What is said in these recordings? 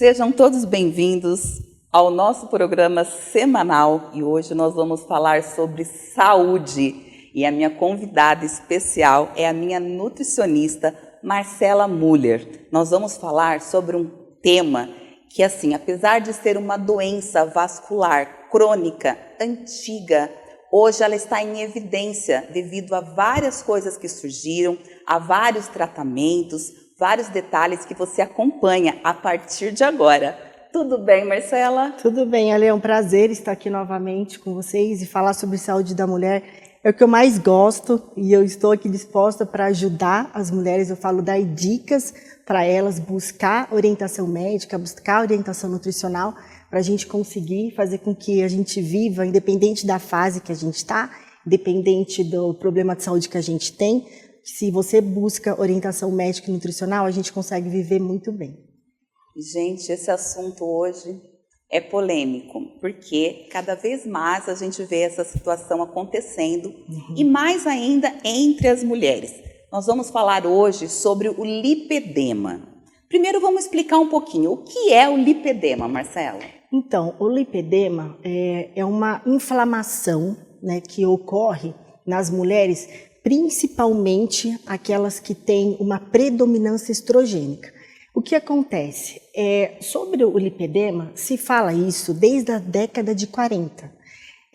Sejam todos bem-vindos ao nosso programa semanal e hoje nós vamos falar sobre saúde e a minha convidada especial é a minha nutricionista Marcela Müller. Nós vamos falar sobre um tema que, assim, apesar de ser uma doença vascular crônica, antiga, hoje ela está em evidência devido a várias coisas que surgiram, a vários tratamentos, vários detalhes que você acompanha a partir de agora. Tudo bem, Marcela? Tudo bem, Ale, é um prazer estar aqui novamente com vocês e falar sobre saúde da mulher. É o que eu mais gosto e eu estou aqui disposta para ajudar as mulheres. Eu falo, dar dicas para elas, buscar orientação médica, buscar orientação nutricional, para a gente conseguir fazer com que a gente viva, independente da fase que a gente está, independente do problema de saúde que a gente tem. Se você busca orientação médica e nutricional, a gente consegue viver muito bem. Gente, esse assunto hoje é polêmico, porque cada vez mais a gente vê essa situação acontecendo, e mais ainda entre as mulheres. Nós vamos falar hoje sobre o lipedema. Primeiro vamos explicar um pouquinho o que é o lipedema, Marcela. Então, o lipedema é uma inflamação, né, que ocorre nas mulheres, principalmente aquelas que têm uma predominância estrogênica. O que acontece? Sobre o lipedema, se fala isso desde a década de 40.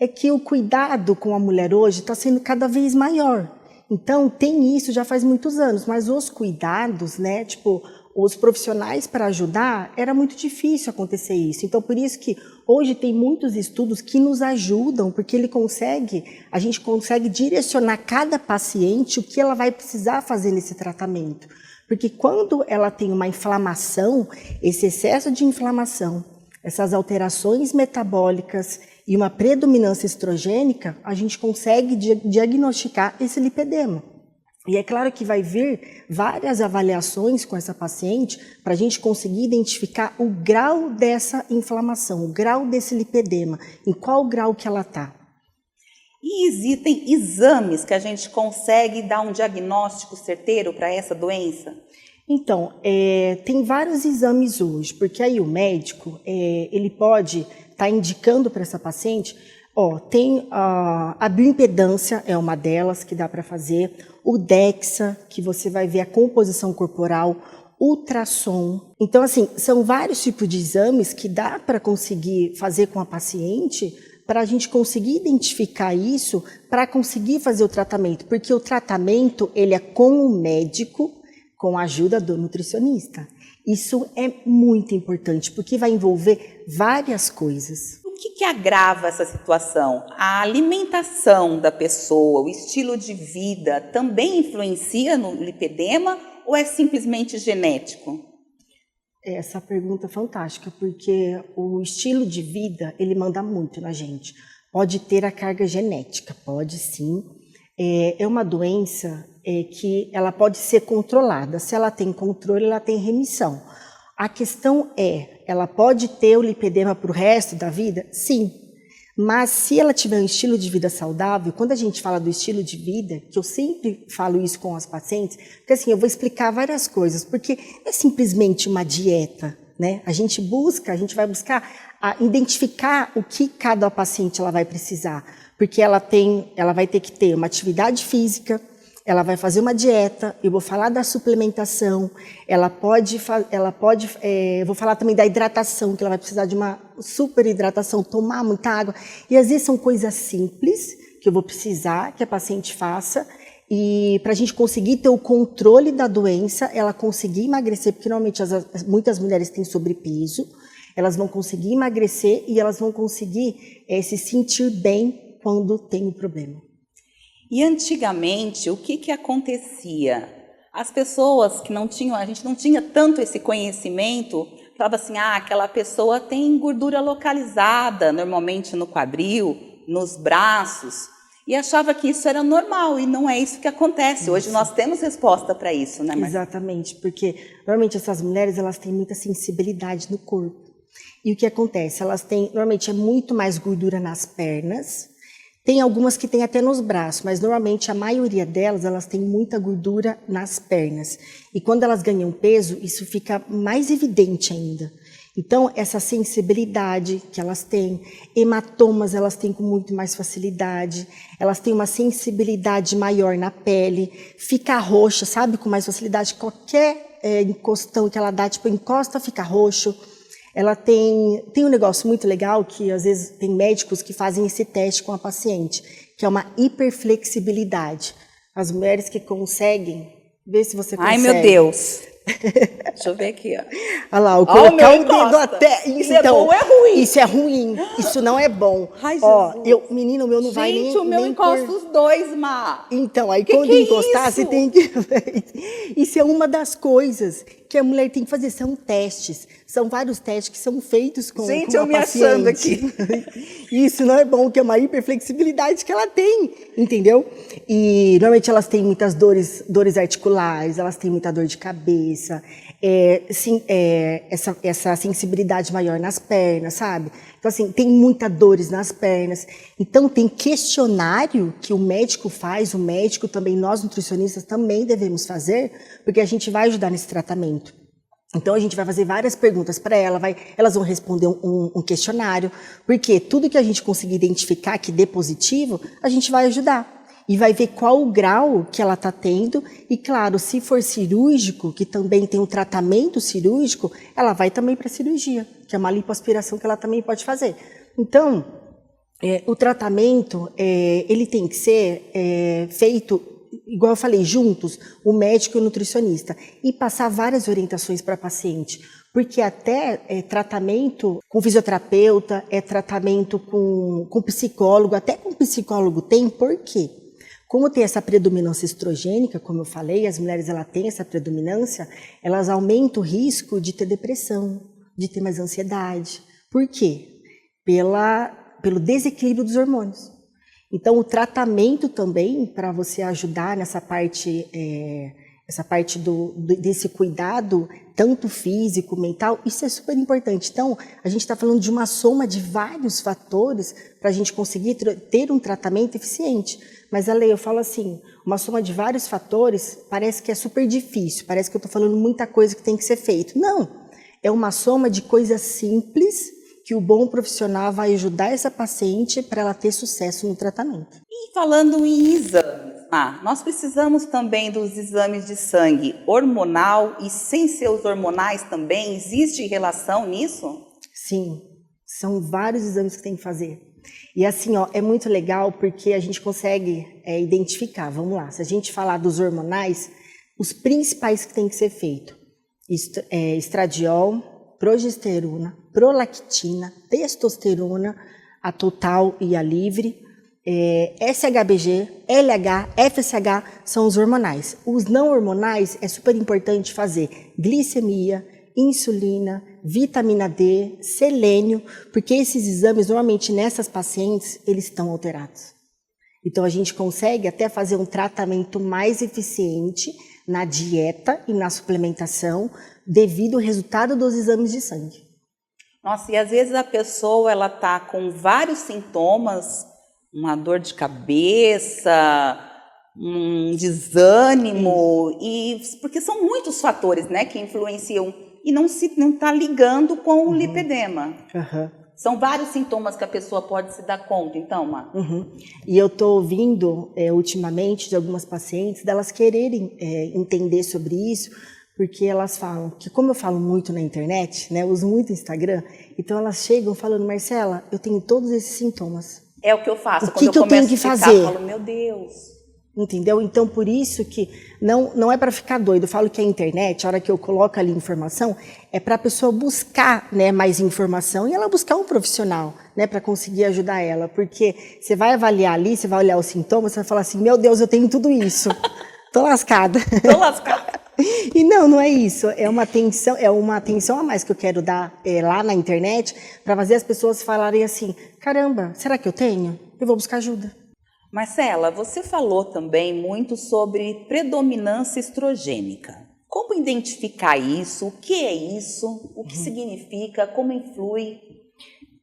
É que o cuidado com a mulher hoje está sendo cada vez maior. Então, tem isso já faz muitos anos, mas os cuidados, né, tipo, os profissionais para ajudar, era muito difícil acontecer isso. Então, por isso que hoje tem muitos estudos que nos ajudam, porque a gente consegue direcionar cada paciente o que ela vai precisar fazer nesse tratamento. Porque quando ela tem uma inflamação, esse excesso de inflamação, essas alterações metabólicas e uma predominância estrogênica, a gente consegue diagnosticar esse lipedema. E é claro que vai vir várias avaliações com essa paciente para a gente conseguir identificar o grau dessa inflamação, o grau desse lipedema, em qual grau que ela está. E existem exames que a gente consegue dar um diagnóstico certeiro para essa doença? Então, tem vários exames hoje, porque aí o médico, ele pode estar indicando para essa paciente, tem a bioimpedância, é uma delas que dá para fazer, o DEXA, que você vai ver a composição corporal, ultrassom. Então, assim, são vários tipos de exames que dá para conseguir fazer com a paciente para a gente conseguir identificar isso, para conseguir fazer o tratamento. Porque o tratamento, ele é com o médico, com a ajuda do nutricionista. Isso é muito importante, porque vai envolver várias coisas. O que agrava essa situação? A alimentação da pessoa, o estilo de vida também influencia no lipedema ou é simplesmente genético? Essa pergunta é fantástica, porque o estilo de vida, ele manda muito na gente. Pode ter a carga genética, pode sim. É uma doença que ela pode ser controlada. Se ela tem controle, ela tem remissão. A questão ela pode ter o lipedema para o resto da vida? Sim. Mas se ela tiver um estilo de vida saudável, quando a gente fala do estilo de vida, que eu sempre falo isso com as pacientes, porque assim, eu vou explicar várias coisas, porque não é simplesmente uma dieta, né? A gente vai buscar identificar o que cada paciente ela vai precisar, porque ela vai ter que ter uma atividade física, ela vai fazer uma dieta, eu vou falar da suplementação, eu vou falar também da hidratação, que ela vai precisar de uma super hidratação, tomar muita água. E às vezes são coisas simples que eu vou precisar que a paciente faça, e para a gente conseguir ter o controle da doença, ela conseguir emagrecer, porque normalmente muitas mulheres têm sobrepeso, elas vão conseguir emagrecer e elas vão conseguir se sentir bem quando tem o problema. E antigamente, o que acontecia? As pessoas que não tinham, a gente não tinha tanto esse conhecimento, falava assim, aquela pessoa tem gordura localizada, normalmente no quadril, nos braços, e achava que isso era normal, e não é isso que acontece. Isso. Hoje nós temos resposta para isso, né, Marcela? Exatamente, porque normalmente essas mulheres, elas têm muita sensibilidade no corpo. E o que acontece? Elas têm, normalmente é muito mais gordura nas pernas. Tem algumas que têm até nos braços, mas normalmente a maioria delas, elas têm muita gordura nas pernas. E quando elas ganham peso, isso fica mais evidente ainda. Então, essa sensibilidade que elas têm, hematomas elas têm com muito mais facilidade, elas têm uma sensibilidade maior na pele, fica roxa, sabe, com mais facilidade, qualquer encostão que ela dá, tipo, encosta, fica roxo. Ela tem um negócio muito legal que, às vezes, tem médicos que fazem esse teste com a paciente, que é uma hiperflexibilidade. As mulheres que conseguem, vê se você consegue. Ai, meu Deus! Deixa eu ver aqui, ó. Olha lá, eu colocar o dedo encosta. até... Isso então, é bom ou é ruim? Isso é ruim, isso não é bom. Ai, ó, Jesus. menina, o meu não vai nem... Gente, o meu encosta os dois, Má. Então, aí que quando é encostar, isso? você tem que... Isso é uma das coisas que a mulher tem que fazer, são testes. São vários testes que são feitos com Gente, com eu me paciente. achando aqui. Isso não é bom, que é uma hiperflexibilidade que ela tem, entendeu? E normalmente elas têm muitas dores articulares, elas têm muita dor de cabeça, essa sensibilidade maior nas pernas, sabe? Então, assim, tem muitas dores nas pernas. Então, tem questionário que o médico faz, o médico também, nós nutricionistas também devemos fazer, porque a gente vai ajudar nesse tratamento. Então, a gente vai fazer várias perguntas para ela, elas vão responder um questionário, porque tudo que a gente conseguir identificar que dê positivo, a gente vai ajudar. E vai ver qual o grau que ela está tendo, e claro, se for cirúrgico, que também tem um tratamento cirúrgico, ela vai também para a cirurgia, que é uma lipoaspiração que ela também pode fazer. Então, o tratamento, ele tem que ser feito, igual eu falei, juntos, o médico e o nutricionista, e passar várias orientações para a paciente, porque até tratamento com fisioterapeuta, tratamento com psicólogo, até com psicólogo tem, por quê? Como tem essa predominância estrogênica, como eu falei, as mulheres têm essa predominância, elas aumentam o risco de ter depressão, de ter mais ansiedade. Por quê? Pelo desequilíbrio dos hormônios. Então, o tratamento também, para você ajudar nessa parte, desse cuidado, tanto físico, mental, isso é super importante. Então, a gente está falando de uma soma de vários fatores para a gente conseguir ter um tratamento eficiente. Mas, Ale, eu falo assim, uma soma de vários fatores parece que é super difícil, parece que eu estou falando muita coisa que tem que ser feito. Não, é uma soma de coisas simples que o bom profissional vai ajudar essa paciente para ela ter sucesso no tratamento. E falando em exames, nós precisamos também dos exames de sangue hormonal e sem ser os hormonais também? Existe relação nisso? Sim, são vários exames que tem que fazer. E assim, é muito legal porque a gente consegue identificar, vamos lá, se a gente falar dos hormonais, os principais que tem que ser feito, estradiol, progesterona, prolactina, testosterona, a total e a livre, SHBG, LH, FSH são os hormonais. Os não hormonais é super importante fazer glicemia, insulina, vitamina D, selênio, porque esses exames, normalmente nessas pacientes, eles estão alterados. Então, a gente consegue até fazer um tratamento mais eficiente na dieta e na suplementação, devido ao resultado dos exames de sangue. Nossa, e às vezes a pessoa, ela tá com vários sintomas, uma dor de cabeça, um desânimo, porque são muitos fatores, né, que influenciam e não está ligando com o lipedema. São vários sintomas que a pessoa pode se dar conta, então, Má. E eu estou ouvindo ultimamente de algumas pacientes delas quererem entender sobre isso, porque elas falam que, como eu falo muito na internet, né, eu uso muito o Instagram, então elas chegam falando, Marcela, eu tenho todos esses sintomas. É o que eu faço. Quando eu tenho que fazer? Eu falo, meu Deus. Entendeu? Então, por isso que não é para ficar doido. Eu falo que a internet, a hora que eu coloco ali informação, é para a pessoa buscar, né, mais informação e ela buscar um profissional, né, para conseguir ajudar ela. Porque você vai avaliar ali, você vai olhar os sintomas, você vai falar assim, meu Deus, eu tenho tudo isso. Tô lascada. Tô lascada. E não é isso. É uma atenção a mais que eu quero dar lá na internet para fazer as pessoas falarem assim, caramba, será que eu tenho? Eu vou buscar ajuda. Marcela, você falou também muito sobre predominância estrogênica. Como identificar isso? O que é isso? O que significa? Como influi?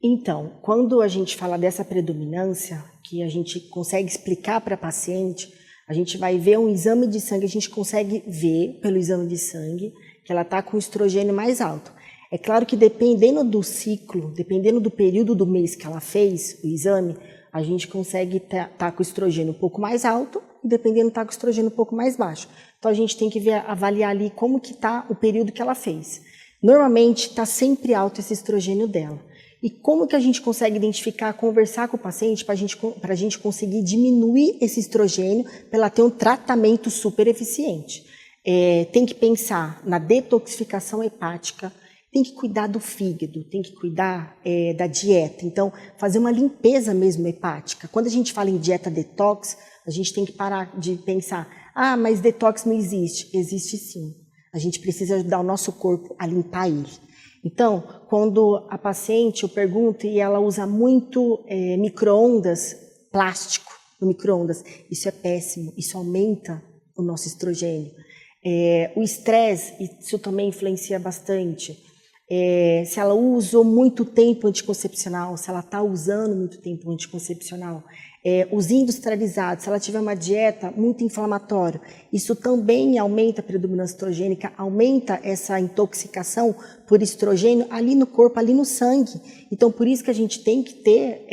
Então, quando a gente fala dessa predominância, que a gente consegue explicar para a paciente, a gente vai ver um exame de sangue, a gente consegue ver pelo exame de sangue que ela está com estrogênio mais alto. É claro que dependendo do ciclo, dependendo do período do mês que ela fez o exame, a gente consegue estar com o estrogênio um pouco mais alto e dependendo estar com o estrogênio um pouco mais baixo. Então a gente tem que avaliar ali como que está o período que ela fez. Normalmente está sempre alto esse estrogênio dela. E como que a gente consegue identificar, conversar com o paciente para a gente conseguir diminuir esse estrogênio para ela ter um tratamento super eficiente? Tem que pensar na detoxificação hepática, tem que cuidar do fígado, tem que cuidar da dieta. Então, fazer uma limpeza mesmo hepática. Quando a gente fala em dieta detox, a gente tem que parar de pensar, mas detox não existe. Existe sim. A gente precisa ajudar o nosso corpo a limpar ele. Então, quando a paciente, eu pergunto, e ela usa muito micro-ondas, plástico no micro-ondas, isso é péssimo, isso aumenta o nosso estrogênio. O estresse, isso também influencia bastante. Se ela usou muito tempo anticoncepcional, se ela está usando muito tempo anticoncepcional, os industrializados, se ela tiver uma dieta muito inflamatória, isso também aumenta a predominância estrogênica, aumenta essa intoxicação por estrogênio ali no corpo, ali no sangue. Então, por isso que a gente tem que ter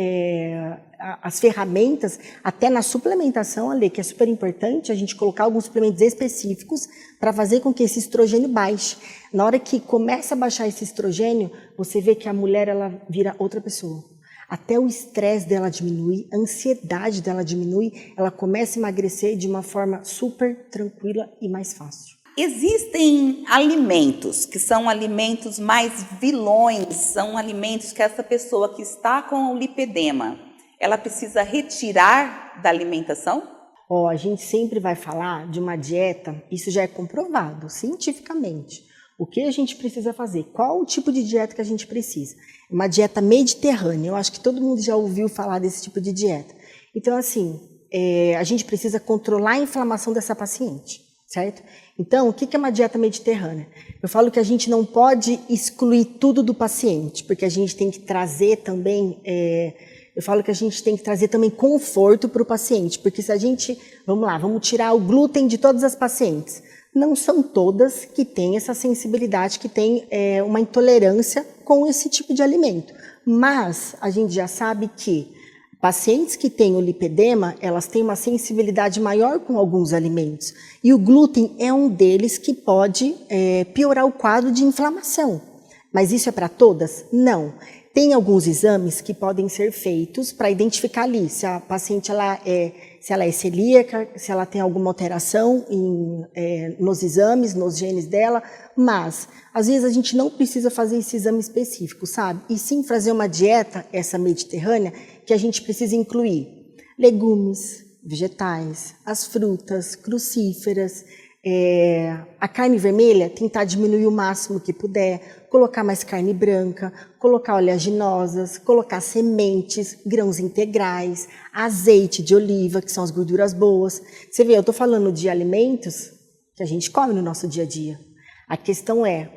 as ferramentas, até na suplementação, Ale, que é super importante, a gente colocar alguns suplementos específicos para fazer com que esse estrogênio baixe. Na hora que começa a baixar esse estrogênio, você vê que a mulher ela vira outra pessoa. Até o estresse dela diminui, a ansiedade dela diminui, ela começa a emagrecer de uma forma super tranquila e mais fácil. Existem alimentos que são alimentos mais vilões, são alimentos que essa pessoa que está com o lipedema, ela precisa retirar da alimentação? A gente sempre vai falar de uma dieta, isso já é comprovado cientificamente. O que a gente precisa fazer? Qual o tipo de dieta que a gente precisa? Uma dieta mediterrânea. Eu acho que todo mundo já ouviu falar desse tipo de dieta. Então, assim, a gente precisa controlar a inflamação dessa paciente, certo? Então, o que é uma dieta mediterrânea? Eu falo que a gente não pode excluir tudo do paciente, porque a gente tem que trazer também... Eu falo que a gente tem que trazer também conforto para o paciente, porque se a gente... vamos tirar o glúten de todas as pacientes. Não são todas que têm essa sensibilidade, que têm uma intolerância com esse tipo de alimento. Mas a gente já sabe que pacientes que têm o lipedema, elas têm uma sensibilidade maior com alguns alimentos. E o glúten é um deles que pode piorar o quadro de inflamação. Mas isso é para todas? Não. Tem alguns exames que podem ser feitos para identificar ali se a paciente se ela é celíaca, se ela tem alguma alteração nos exames, nos genes dela, mas às vezes a gente não precisa fazer esse exame específico, sabe? E sim fazer uma dieta, essa mediterrânea, que a gente precisa incluir legumes, vegetais, as frutas, crucíferas, a carne vermelha, tentar diminuir o máximo que puder, colocar mais carne branca, colocar oleaginosas, colocar sementes, grãos integrais, azeite de oliva, que são as gorduras boas. Você vê, eu estou falando de alimentos que a gente come no nosso dia a dia. A questão é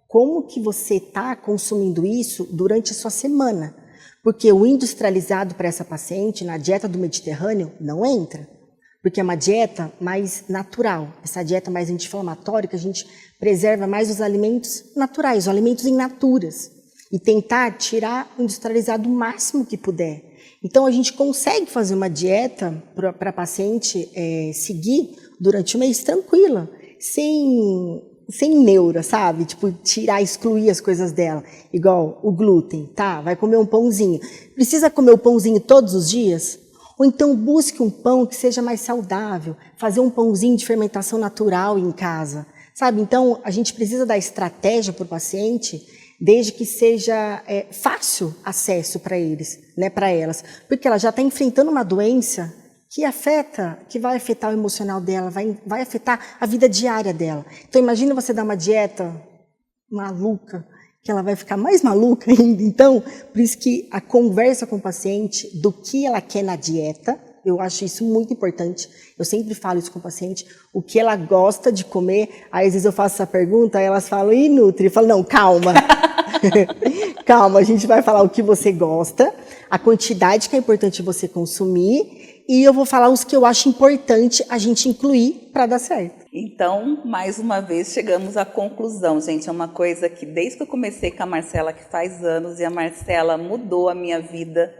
como que você está consumindo isso durante a sua semana. Porque o industrializado para essa paciente, na dieta do Mediterrâneo, não entra. Porque é uma dieta mais natural, essa dieta mais anti-inflamatória, que a gente preserva mais os alimentos naturais, os alimentos in naturas, e tentar tirar o industrializado o máximo que puder. Então, a gente consegue fazer uma dieta para a paciente seguir durante o mês tranquila, sem neura, sabe? Tipo, tirar, excluir as coisas dela. Igual o glúten, tá? Vai comer um pãozinho. Precisa comer o pãozinho todos os dias? Ou então busque um pão que seja mais saudável, fazer um pãozinho de fermentação natural em casa, sabe? Então, a gente precisa dar estratégia para o paciente, desde que seja fácil acesso para eles, né, para elas. Porque ela já está enfrentando uma doença que vai afetar o emocional dela, vai afetar a vida diária dela. Então, imagina você dar uma dieta maluca, que ela vai ficar mais maluca ainda. Então, por isso que a conversa com o paciente do que ela quer na dieta, eu acho isso muito importante. Eu sempre falo isso com o paciente, o que ela gosta de comer. Aí, às vezes eu faço essa pergunta, aí elas falam, e Nutri? Eu falo, não, calma. Calma, a gente vai falar o que você gosta, a quantidade que é importante você consumir, e eu vou falar os que eu acho importante a gente incluir para dar certo. Então, mais uma vez, chegamos à conclusão, gente. É uma coisa que, desde que eu comecei com a Marcela, que faz anos, e a Marcela mudou a minha vida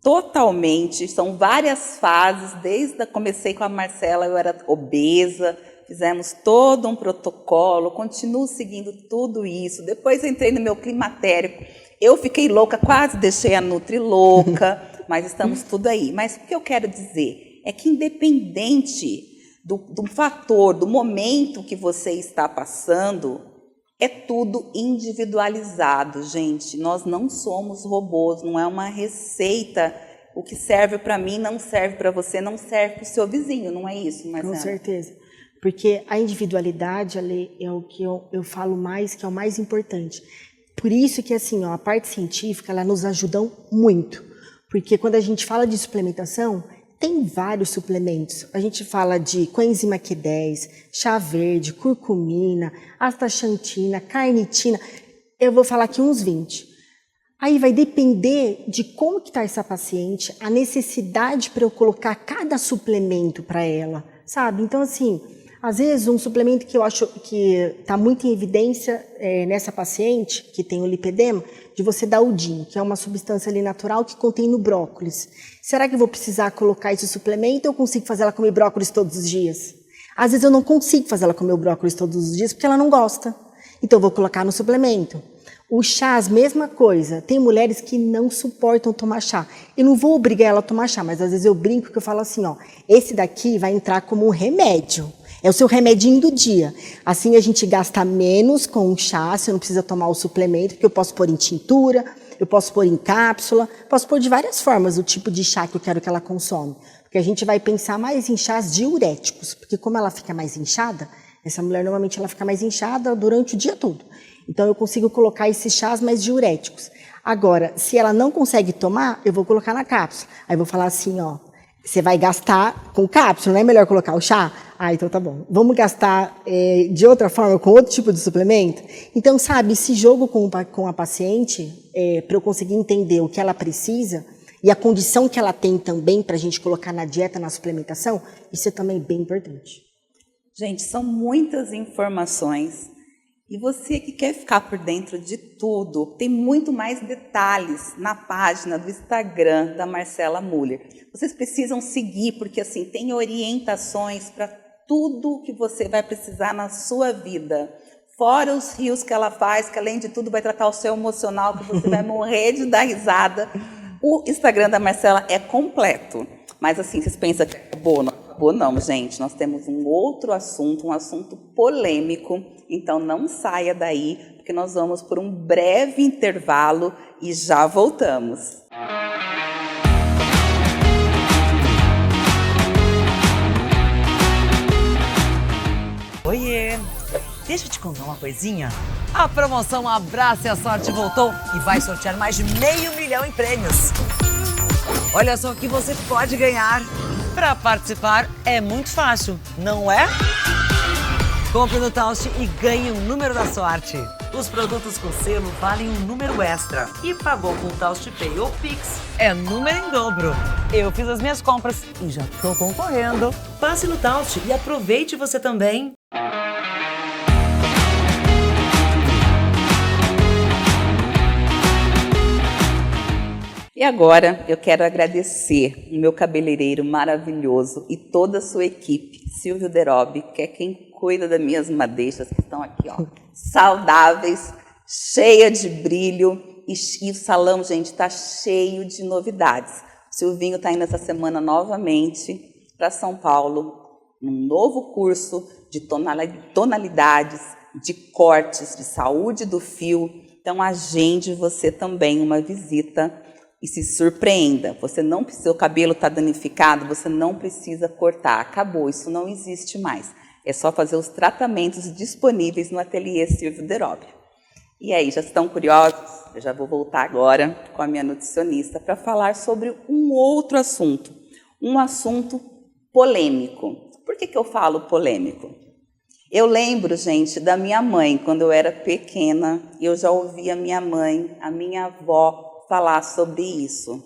totalmente. São várias fases. Desde que comecei com a Marcela, eu era obesa, fizemos todo um protocolo, continuo seguindo tudo isso. Depois entrei no meu climatério. Eu fiquei louca, quase deixei a Nutri louca, mas estamos tudo aí. Mas o que eu quero dizer é que, independente do fator, do momento que você está passando, é tudo individualizado, gente. Nós não somos robôs, não é uma receita. O que serve para mim não serve para você, não serve para o seu vizinho, não é isso, Marcela? Com certeza. Porque a individualidade, Ale, é o que eu falo mais, que é o mais importante. Por isso que, assim, a parte científica, ela nos ajuda muito. Porque quando a gente fala de suplementação, tem vários suplementos. A gente fala de coenzima Q10, chá verde, curcumina, astaxantina, carnitina. Eu vou falar aqui uns 20. Aí vai depender de como que está essa paciente, a necessidade para eu colocar cada suplemento para ela, sabe? Então, assim, às vezes um suplemento que eu acho que está muito em evidência nessa paciente, que tem o lipedema, de você dar o DIN, que é uma substância ali natural que contém no brócolis. Será que eu vou precisar colocar esse suplemento ou eu consigo fazer ela comer brócolis todos os dias? Às vezes eu não consigo fazer ela comer o brócolis todos os dias porque ela não gosta. Então eu vou colocar no suplemento. Os chás, mesma coisa. Tem mulheres que não suportam tomar chá. Eu não vou obrigar ela a tomar chá, mas às vezes eu brinco que eu falo assim, ó, esse daqui vai entrar como um remédio. É o seu remedinho do dia. Assim a gente gasta menos com o chá, você não precisa tomar o suplemento, porque eu posso pôr em tintura, eu posso pôr em cápsula, posso pôr de várias formas o tipo de chá que eu quero que ela consome. Porque a gente vai pensar mais em chás diuréticos, porque como ela fica mais inchada, essa mulher normalmente ela fica mais inchada durante o dia todo. Então eu consigo colocar esses chás mais diuréticos. Agora, se ela não consegue tomar, eu vou colocar na cápsula. Aí eu vou falar assim, ó, você vai gastar com cápsula, não é melhor colocar o chá? Ah, então tá bom. Vamos gastar de outra forma, com outro tipo de suplemento? Então, sabe, esse jogo com a paciente, para eu conseguir entender o que ela precisa e a condição que ela tem também para a gente colocar na dieta, na suplementação, isso é também bem importante. Gente, são muitas informações. E você que quer ficar por dentro de tudo, tem muito mais detalhes na página do Instagram da Marcela Müller. Vocês precisam seguir, porque assim, tem orientações para tudo que você vai precisar na sua vida. Fora os rios que ela faz, que além de tudo vai tratar o seu emocional, que você vai morrer de dar risada. O Instagram da Marcela é completo. Mas assim, vocês pensam que acabou? Não acabou não, gente. Nós temos um outro assunto, um assunto polêmico. Então não saia daí, porque nós vamos por um breve intervalo e já voltamos. Oiê! Deixa eu te contar uma coisinha. A promoção Abrace a Sorte voltou e vai sortear mais de 500 mil em prêmios. Olha só o que você pode ganhar. Para participar é muito fácil, não é? Compre no Taust e ganhe um número da sorte. Os produtos com selo valem um número extra. E pagou com Taust Pay ou Pix, é número em dobro. Eu fiz as minhas compras e já tô concorrendo. Passe no Taust e aproveite você também. E agora eu quero agradecer o meu cabeleireiro maravilhoso e toda a sua equipe, Silvio Derobi, que é quem cuida das minhas madeixas, que estão aqui, ó, saudáveis, cheia de brilho, e o salão, gente, está cheio de novidades. O Silvinho está indo essa semana novamente para São Paulo, num novo curso de tonalidades, de cortes, de saúde do fio. Então, agende você também uma visita e se surpreenda. Você não precisa, o cabelo está danificado, você não precisa cortar. Acabou, isso não existe mais. É só fazer os tratamentos disponíveis no ateliê Silvio Derobi. E aí, já estão curiosos? Eu já vou voltar agora com a minha nutricionista para falar sobre um outro assunto. Um assunto polêmico. Por que eu falo polêmico? Eu lembro, gente, da minha mãe, quando eu era pequena, eu já ouvia a minha mãe, a minha avó, falar sobre isso.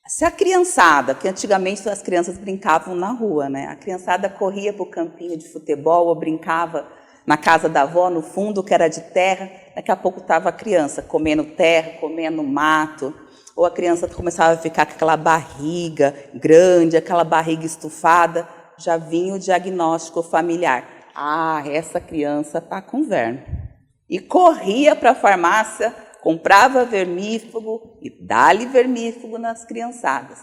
Se a criançada, que antigamente as crianças brincavam na rua, né? A criançada corria para o campinho de futebol ou brincava na casa da avó, no fundo, que era de terra, daqui a pouco estava a criança comendo terra, comendo mato, ou a criança começava a ficar com aquela barriga grande, aquela barriga estufada, já vinha o diagnóstico familiar. Ah, essa criança está com verme. E corria para a farmácia, comprava vermífugo e dá-lhe vermífugo nas criançadas.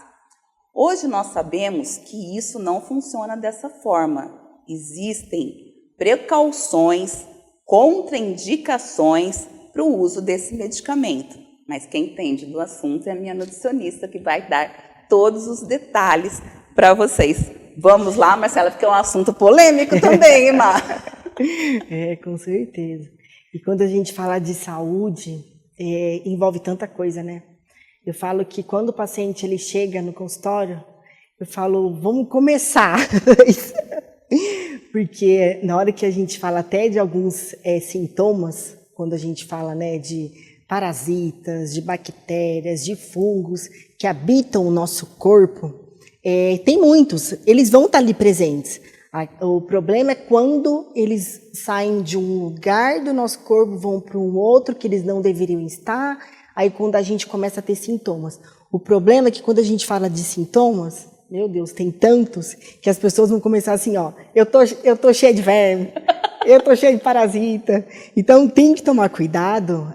Hoje nós sabemos que isso não funciona dessa forma. Existem precauções, contraindicações para o uso desse medicamento. Mas quem entende do assunto é a minha nutricionista, que vai dar todos os detalhes para vocês. Vamos lá, Marcela, porque é um assunto polêmico também, hein, Mar? Com certeza. E quando a gente fala de saúde, envolve tanta coisa, né? Eu falo que quando o paciente ele chega no consultório, eu falo, vamos começar. Porque na hora que a gente fala até de alguns sintomas, quando a gente fala, né, de parasitas, de bactérias, de fungos que habitam o nosso corpo, tem muitos, eles vão estar ali presentes. O problema é quando eles saem de um lugar do nosso corpo, vão para um outro que eles não deveriam estar, aí quando a gente começa a ter sintomas. O problema é que quando a gente fala de sintomas, meu Deus, tem tantos, que as pessoas vão começar assim, ó, eu tô cheia de verme, eu tô cheia de parasita. Então tem que tomar cuidado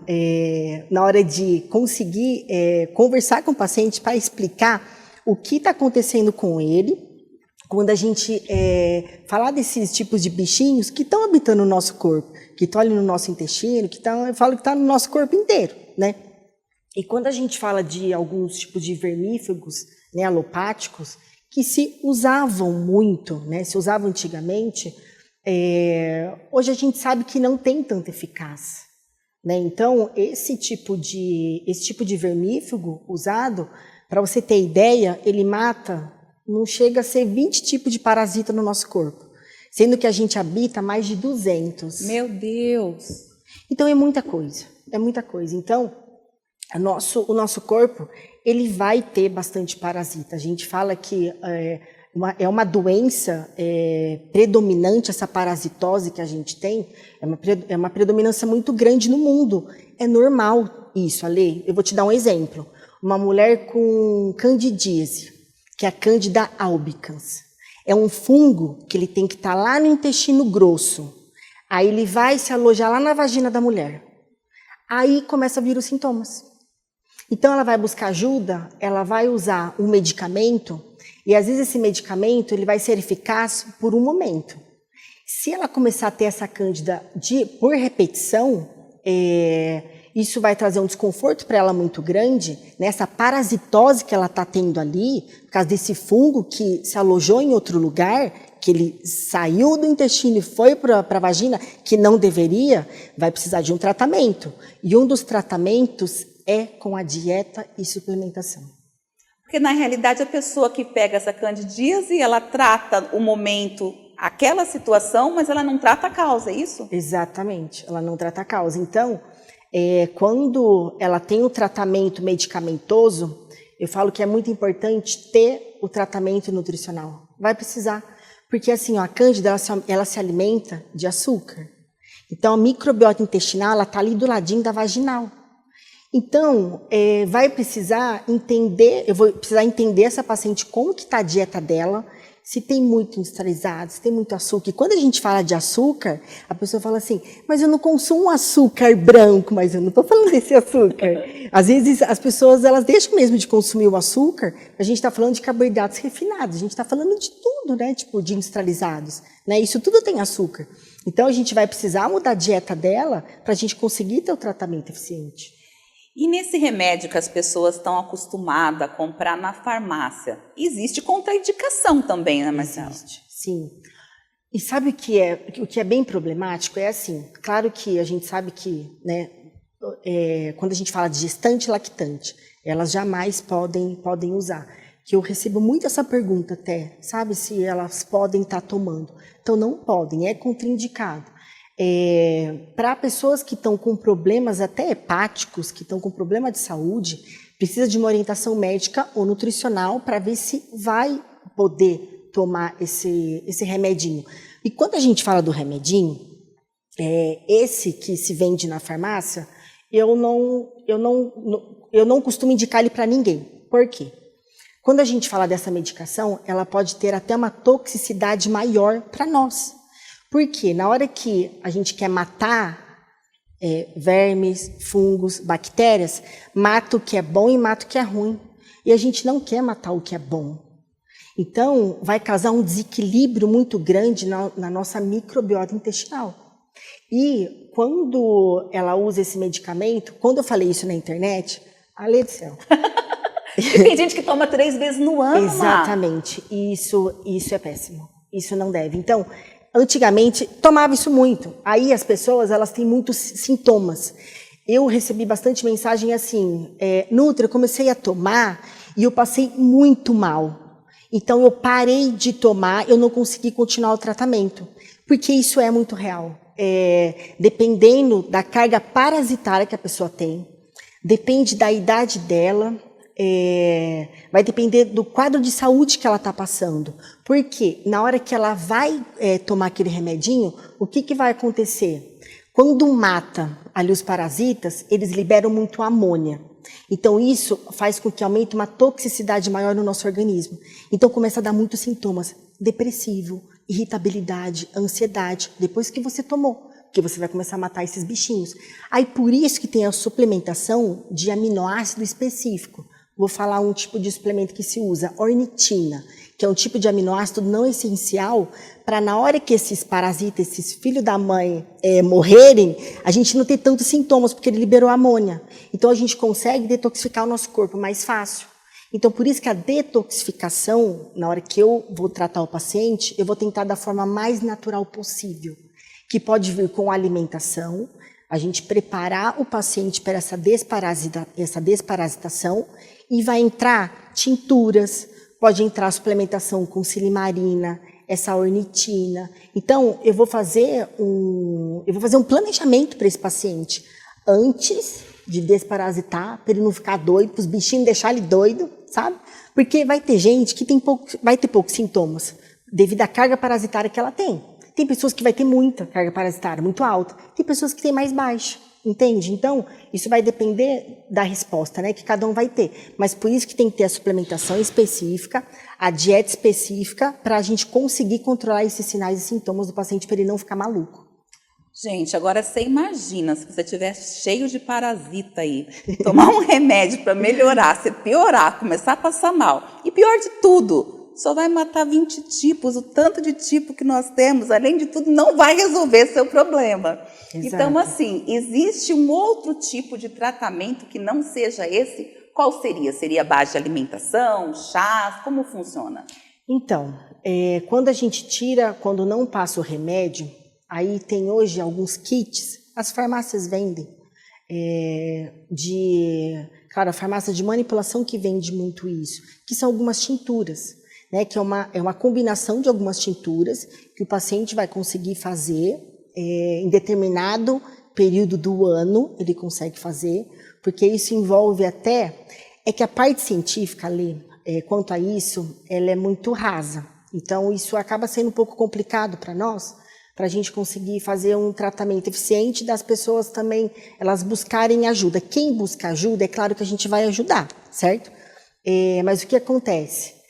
na hora de conseguir conversar com o paciente para explicar o que está acontecendo com ele, quando a gente falar desses tipos de bichinhos que estão habitando o nosso corpo, que estão ali no nosso intestino, eu falo que está no nosso corpo inteiro, né? E quando a gente fala de alguns tipos de vermífugos, né, alopáticos, que se usavam muito, né, se usavam antigamente, hoje a gente sabe que não tem tanta eficácia, né? Então, esse tipo de vermífugo usado, para você ter ideia, ele mata, não chega a ser 20 tipos de parasita no nosso corpo, sendo que a gente habita mais de 200. Meu Deus! Então é muita coisa, é muita coisa. Então, o nosso corpo, ele vai ter bastante parasita. A gente fala que é uma doença predominante, essa parasitose que a gente tem, é uma predominância muito grande no mundo. É normal isso, Ale. Eu vou te dar um exemplo. Uma mulher com candidíase, que é a Candida albicans. É um fungo que ele tem que estar lá no intestino grosso. Aí ele vai se alojar lá na vagina da mulher. Aí começa a vir os sintomas. Então ela vai buscar ajuda, ela vai usar um medicamento, e às vezes esse medicamento ele vai ser eficaz por um momento. Se ela começar a ter essa cândida por repetição, isso vai trazer um desconforto para ela muito grande, né? Essa parasitose que ela está tendo ali, por causa desse fungo que se alojou em outro lugar, que ele saiu do intestino e foi para a vagina, que não deveria, vai precisar de um tratamento. E um dos tratamentos é com a dieta e suplementação. Porque, na realidade, a pessoa que pega essa candidíase, ela trata o momento, aquela situação, mas ela não trata a causa, é isso? Exatamente, ela não trata a causa. Então, quando ela tem o tratamento medicamentoso, eu falo que é muito importante ter o tratamento nutricional. Vai precisar, porque assim, a cândida, ela se alimenta de açúcar. Então, a microbiota intestinal, ela está ali do ladinho da vaginal. Então, vai precisar entender, eu vou precisar entender essa paciente como que está a dieta dela, se tem muito industrializado, se tem muito açúcar. E quando a gente fala de açúcar, a pessoa fala assim, mas eu não consumo açúcar branco, mas eu não estou falando desse açúcar. Às vezes as pessoas elas deixam mesmo de consumir o açúcar, a gente está falando de carboidratos refinados, a gente está falando de tudo, né? Tipo, de industrializados. Né? Isso tudo tem açúcar. Então a gente vai precisar mudar a dieta dela para a gente conseguir ter o tratamento eficiente. E nesse remédio que as pessoas estão acostumadas a comprar na farmácia, existe contraindicação também, né, Marcela? Existe, sim. E sabe o que é bem problemático? É assim, claro que a gente sabe que, né, quando a gente fala de gestante e lactante, elas jamais podem usar. Que eu recebo muito essa pergunta até, sabe, se elas podem estar tomando. Então não podem, é contraindicado. Para pessoas que estão com problemas até hepáticos, que estão com problema de saúde, precisa de uma orientação médica ou nutricional para ver se vai poder tomar esse remedinho. E quando a gente fala do remedinho, esse que se vende na farmácia, eu não costumo indicar ele para ninguém. Por quê? Quando a gente fala dessa medicação, ela pode ter até uma toxicidade maior para nós. Porque na hora que a gente quer matar vermes, fungos, bactérias, mata o que é bom e mata o que é ruim. E a gente não quer matar o que é bom. Então, vai causar um desequilíbrio muito grande na nossa microbiota intestinal. E quando ela usa esse medicamento, quando eu falei isso na internet, alê do céu. E tem gente que toma 3 vezes no ano. Exatamente. Isso é péssimo. Isso não deve. Então, antigamente, tomava isso muito. Aí as pessoas, elas têm muitos sintomas. Eu recebi bastante mensagem assim, Nutri, eu comecei a tomar e eu passei muito mal. Então, eu parei de tomar, eu não consegui continuar o tratamento. Porque isso é muito real. Dependendo da carga parasitária que a pessoa tem, depende da idade dela, vai depender do quadro de saúde que ela está passando. Porque na hora que ela vai tomar aquele remedinho, o que vai acontecer? Quando mata ali os parasitas, eles liberam muito amônia. Então isso faz com que aumente uma toxicidade maior no nosso organismo. Então começa a dar muitos sintomas, depressivo, irritabilidade, ansiedade, depois que você tomou. Porque você vai começar a matar esses bichinhos. Aí por isso que tem a suplementação de aminoácido específico. Vou falar um tipo de suplemento que se usa, ornitina, que é um tipo de aminoácido não essencial para na hora que esses parasitas, esses filhos da mãe morrerem, a gente não ter tantos sintomas, porque ele liberou amônia. Então a gente consegue detoxificar o nosso corpo mais fácil. Então por isso que a detoxificação, na hora que eu vou tratar o paciente, eu vou tentar da forma mais natural possível, que pode vir com alimentação, a gente preparar o paciente para essa desparasitação e vai entrar tinturas, pode entrar suplementação com silimarina, essa ornitina. Então, eu vou fazer um planejamento para esse paciente antes de desparasitar, para ele não ficar doido, para os bichinhos deixar ele doido, sabe? Porque vai ter gente que vai ter poucos sintomas devido à carga parasitária que ela tem. Tem pessoas que vai ter muita carga parasitária, muito alta. Tem pessoas que têm mais baixa, entende? Então, isso vai depender da resposta, né, que cada um vai ter. Mas por isso que tem que ter a suplementação específica, a dieta específica, para a gente conseguir controlar esses sinais e sintomas do paciente para ele não ficar maluco. Gente, agora você imagina, se você estiver cheio de parasita aí, tomar um remédio para melhorar, você piorar, começar a passar mal. E pior de tudo, só vai matar 20 tipos, o tanto de tipo que nós temos, além de tudo, não vai resolver seu problema. Exato. Então, assim, existe um outro tipo de tratamento que não seja esse? Qual seria? Seria a base de alimentação, chás? Como funciona? Então, quando a gente quando não passa o remédio, aí tem hoje alguns kits, as farmácias vendem, claro, a farmácia de manipulação que vende muito isso, que são algumas tinturas. Né, que é uma combinação de algumas tinturas que o paciente vai conseguir fazer em determinado período do ano, ele consegue fazer, porque isso envolve até, que a parte científica ali, quanto a isso, ela é muito rasa. Então, isso acaba sendo um pouco complicado para nós, para a gente conseguir fazer um tratamento eficiente das pessoas também, elas buscarem ajuda. Quem busca ajuda, é claro que a gente vai ajudar, certo? Mas o que acontece?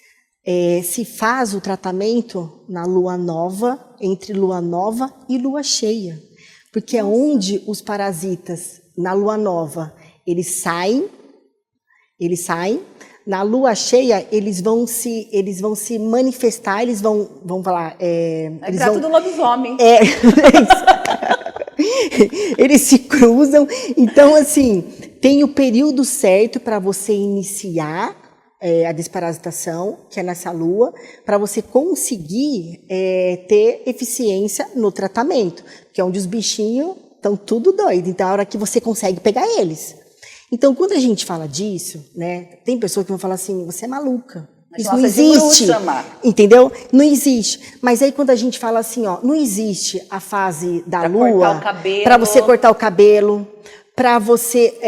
Se faz o tratamento na lua nova, entre lua nova e lua cheia. Porque é onde os parasitas, na lua nova, eles saem, na lua cheia eles vão se manifestar, eles vão falar... eles vão do lobisomem. Eles se cruzam, então assim, tem o período certo para você iniciar a desparasitação, que é nessa lua, para você conseguir ter eficiência no tratamento, que é onde os bichinhos estão tudo doidos, então é a hora que você consegue pegar eles. Então, quando a gente fala disso, né, tem pessoas que vão falar assim, você é maluca, isso não existe, entendeu? Não existe. Mas aí quando a gente fala assim, ó, não existe a fase da lua para você cortar o cabelo, Para você,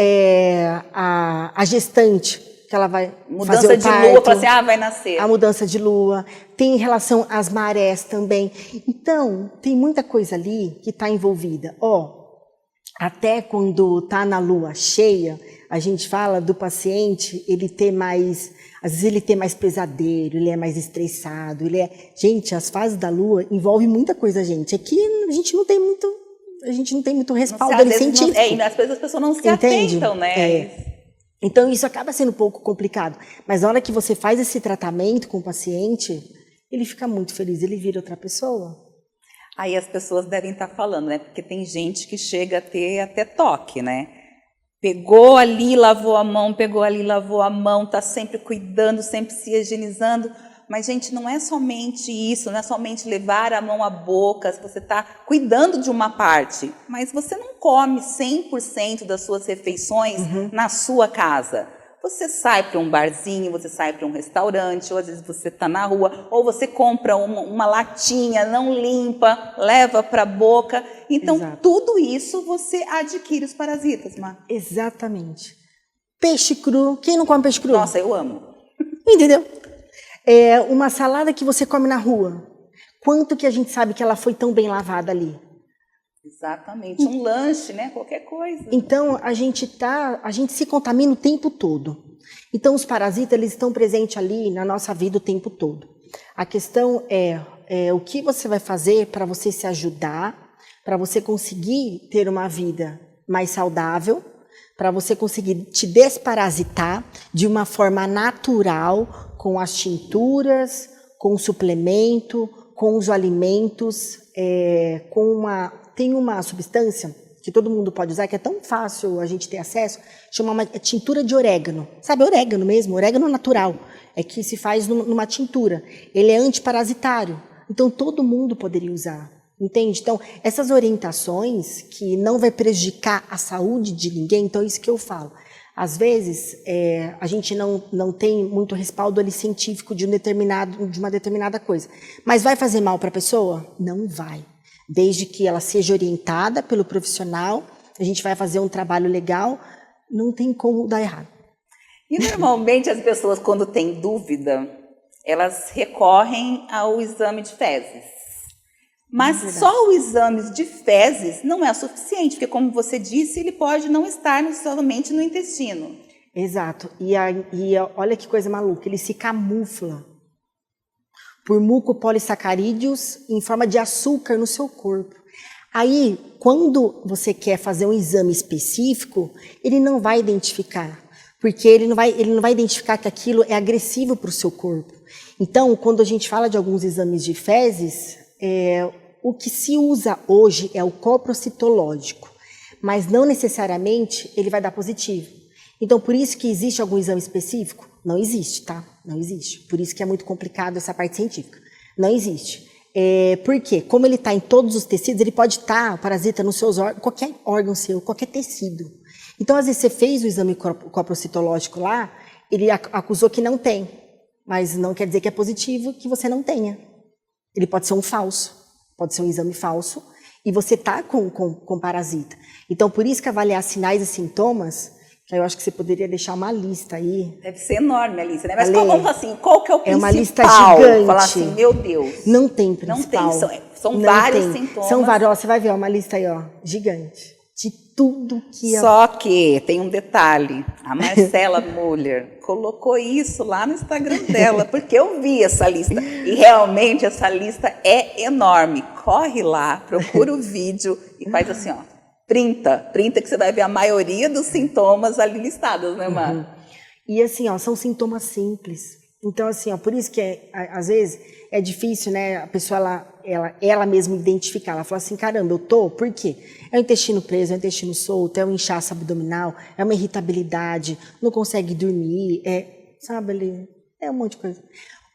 a gestante, que ela vai Mudança fazer o de parto, lua, fala assim, vai nascer. a mudança de lua, tem em relação às marés também. Então, tem muita coisa ali que está envolvida. Até quando está na lua cheia, a gente fala do paciente, ele ter mais, às vezes ele tem mais pesadelo, ele é mais estressado, Gente, as fases da lua envolvem muita coisa, gente. Aqui a gente não tem muito respaldo ali científico. E às vezes as pessoas não se atentam, né? Então, isso acaba sendo um pouco complicado. Mas na hora que você faz esse tratamento com o paciente, ele fica muito feliz, ele vira outra pessoa. Aí as pessoas devem estar falando, né? Porque tem gente que chega a ter até toque, né? Pegou ali, lavou a mão, tá sempre cuidando, sempre se higienizando. Mas, gente, não é somente isso, não é somente levar a mão à boca, você está cuidando de uma parte, mas você não come 100% das suas refeições na sua casa. Você sai para um barzinho, você sai para um restaurante, ou às vezes você está na rua, ou você compra uma latinha, não limpa, leva para a boca. Então, tudo isso você adquire os parasitas, Má. Exatamente. Peixe cru. Quem não come peixe cru? Nossa, eu amo. Entendeu? Uma salada que você come na rua. Quanto que a gente sabe que ela foi tão bem lavada ali? Exatamente. Um lanche, né? Qualquer coisa. Então, a gente se contamina o tempo todo. Então, os parasitas, eles estão presentes ali na nossa vida o tempo todo. A questão é o que você vai fazer para você se ajudar, para você conseguir ter uma vida mais saudável, para você conseguir te desparasitar de uma forma natural, com as tinturas, com o suplemento, com os alimentos, tem uma substância que todo mundo pode usar, que é tão fácil a gente ter acesso, chama tintura de orégano. Sabe, orégano mesmo, orégano natural, que se faz numa tintura. Ele é antiparasitário, então todo mundo poderia usar, entende? Então, essas orientações que não vai prejudicar a saúde de ninguém, então é isso que eu falo. Às vezes, a gente não tem muito respaldo ali científico de uma determinada coisa. Mas vai fazer mal para a pessoa? Não vai. Desde que ela seja orientada pelo profissional, a gente vai fazer um trabalho legal, não tem como dar errado. E normalmente as pessoas, quando têm dúvida, elas recorrem ao exame de fezes. Mas só o exame de fezes não é suficiente, porque, como você disse, ele pode não estar somente no intestino. Exato. E olha que coisa maluca, ele se camufla por mucopolissacarídeos em forma de açúcar no seu corpo. Aí, quando você quer fazer um exame específico, ele não vai identificar, porque ele não vai identificar que aquilo é agressivo para o seu corpo. Então, quando a gente fala de alguns exames de fezes, o que se usa hoje é o coprocitológico, mas não necessariamente ele vai dar positivo. Então, por isso que existe algum exame específico? Não existe, tá? Não existe. Por isso que é muito complicado essa parte científica. Não existe. Por quê? Como ele está em todos os tecidos, ele pode estar, o parasita, nos seus órgãos, qualquer órgão seu, qualquer tecido. Então, às vezes, você fez o exame coprocitológico lá, ele acusou que não tem, mas não quer dizer que é positivo que você não tenha. Ele pode ser um falso. Pode ser um exame falso, e você está com parasita. Então, por isso que avaliar sinais e sintomas, que eu acho que você poderia deixar uma lista aí. Deve ser enorme a lista, né? Mas vamos assim, qual que é o principal? É uma lista gigante. Falar assim, meu Deus. Não tem principal. Não tem, são vários sintomas. São vários, ó, você vai ver, uma lista aí, gigante. De tudo que... Só que tem um detalhe, a Marcela Müller colocou isso lá no Instagram dela, porque eu vi essa lista, e realmente essa lista é enorme. Corre lá, procura o vídeo e faz assim, printa que você vai ver a maioria dos sintomas ali listados, né, Mar? E assim, são sintomas simples. Então, assim, por isso que às vezes é difícil, né, a pessoa, ela mesma identificar. Ela fala assim, caramba, eu tô, por quê? É o intestino preso, é o intestino solto, é um inchaço abdominal, é uma irritabilidade, não consegue dormir, sabe, é um monte de coisa.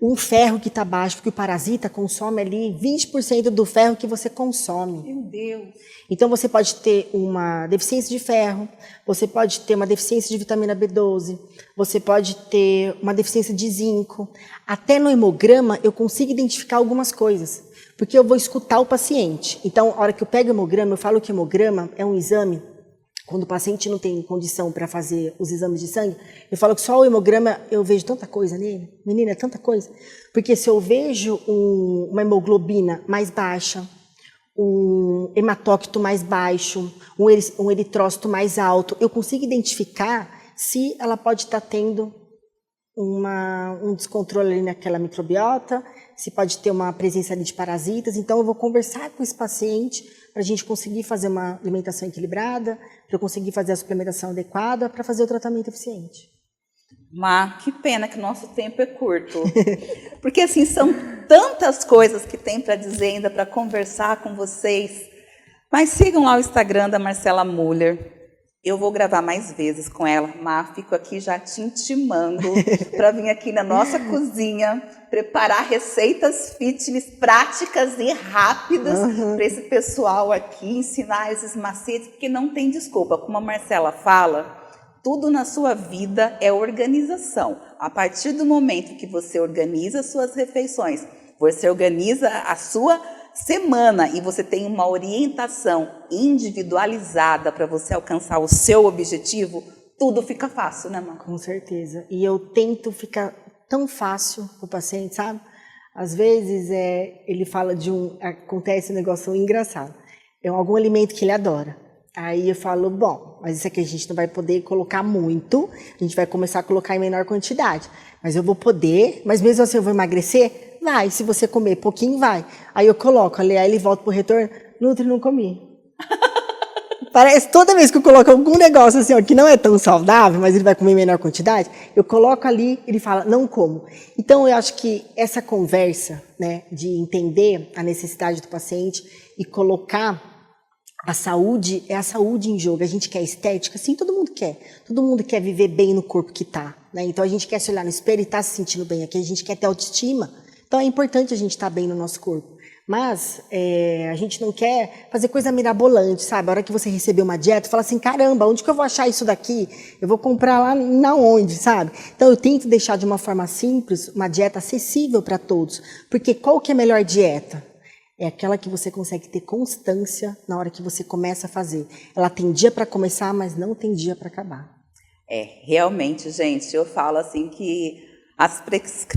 Um ferro que está baixo, porque o parasita consome ali 20% do ferro que você consome. Meu Deus! Então, você pode ter uma deficiência de ferro, você pode ter uma deficiência de vitamina B12, você pode ter uma deficiência de zinco. Até no hemograma, eu consigo identificar algumas coisas, porque eu vou escutar o paciente. Então, a hora que eu pego o hemograma, eu falo que o hemograma é um exame quando o paciente não tem condição para fazer os exames de sangue, eu falo que só o hemograma eu vejo tanta coisa nele. Menina, é tanta coisa. Porque se eu vejo uma hemoglobina mais baixa, um hematócrito mais baixo, um eritrócito mais alto, eu consigo identificar se ela pode estar tendo um descontrole ali naquela microbiota, se pode ter uma presença ali de parasitas. Então, eu vou conversar com esse paciente para a gente conseguir fazer uma alimentação equilibrada, para eu conseguir fazer a suplementação adequada, para fazer o tratamento eficiente. Mas que pena que o nosso tempo é curto. Porque, assim, são tantas coisas que tem para dizer ainda, para conversar com vocês. Mas sigam lá o Instagram da Marcela Müller. Eu vou gravar mais vezes com ela, mas fico aqui já te intimando para vir aqui na nossa cozinha, preparar receitas fitness práticas e rápidas para esse pessoal aqui, ensinar esses macetes, porque não tem desculpa. Como a Marcela fala, tudo na sua vida é organização. A partir do momento que você organiza suas refeições, você organiza a sua semana e você tem uma orientação individualizada para você alcançar o seu objetivo, tudo fica fácil, né, Má? Com certeza. E eu tento ficar tão fácil para o paciente, sabe? Às vezes ele fala acontece um negócio engraçado. É algum alimento que ele adora. Aí eu falo, bom, mas isso aqui a gente não vai poder colocar muito, a gente vai começar a colocar em menor quantidade. Mas eu vou poder, mas mesmo assim eu vou emagrecer? Vai, se você comer pouquinho, vai. Aí eu coloco ali, aí ele volta pro retorno, Nutri, não comi. Parece, toda vez que eu coloco algum negócio assim, ó, que não é tão saudável, mas ele vai comer em menor quantidade, eu coloco ali, ele fala, não como. Então, eu acho que essa conversa, né, de entender a necessidade do paciente e colocar a saúde, é a saúde em jogo. A gente quer estética, sim, todo mundo quer. Todo mundo quer viver bem no corpo que tá, né? Então, a gente quer se olhar no espelho e tá se sentindo bem aqui, a gente quer ter autoestima. Então, é importante a gente estar bem no nosso corpo. Mas a gente não quer fazer coisa mirabolante, sabe? A hora que você receber uma dieta, fala assim, caramba, onde que eu vou achar isso daqui? Eu vou comprar lá na onde, sabe? Então, eu tento deixar de uma forma simples, uma dieta acessível para todos. Porque qual que é a melhor dieta? É aquela que você consegue ter constância na hora que você começa a fazer. Ela tem dia para começar, mas não tem dia para acabar. Realmente, gente, eu falo assim que as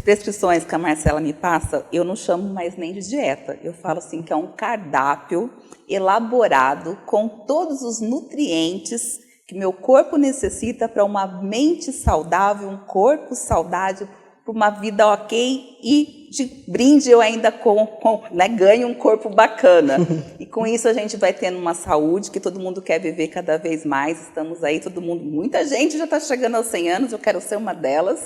prescrições que a Marcela me passa, eu não chamo mais nem de dieta. Eu falo assim que é um cardápio elaborado com todos os nutrientes que meu corpo necessita para uma mente saudável, um corpo saudável, para uma vida ok e de brinde eu ainda ganho um corpo bacana. E com isso a gente vai tendo uma saúde que todo mundo quer viver cada vez mais. Estamos aí, muita gente já está chegando aos 100 anos, eu quero ser uma delas.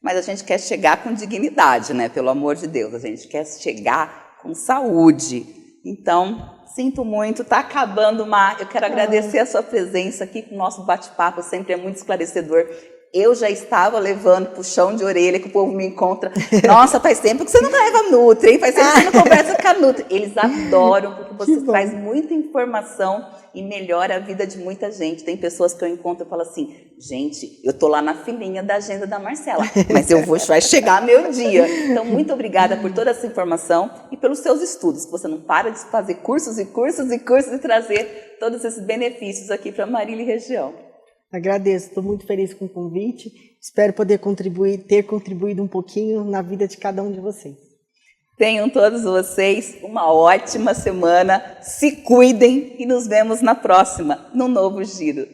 Mas a gente quer chegar com dignidade, né? Pelo amor de Deus, a gente quer chegar com saúde. Então, sinto muito, está acabando, Má. Eu quero agradecer a sua presença aqui, o nosso bate-papo sempre é muito esclarecedor. Eu já estava levando puxão de orelha, que o povo me encontra. Nossa, faz tempo que você não leva Nutri, hein? Faz tempo que você não conversa com a Nutri. Eles adoram, porque você traz muita informação e melhora a vida de muita gente. Tem pessoas que eu encontro e falo assim, gente, eu tô lá na filinha da agenda da Marcela, mas vai chegar meu dia. Então, muito obrigada por toda essa informação e pelos seus estudos. Você não para de fazer cursos e cursos e cursos e trazer todos esses benefícios aqui para Marília e região. Agradeço, estou muito feliz com o convite. Espero poder ter contribuído um pouquinho na vida de cada um de vocês. Tenham todos vocês uma ótima semana, se cuidem e nos vemos na próxima, no Novo Giro.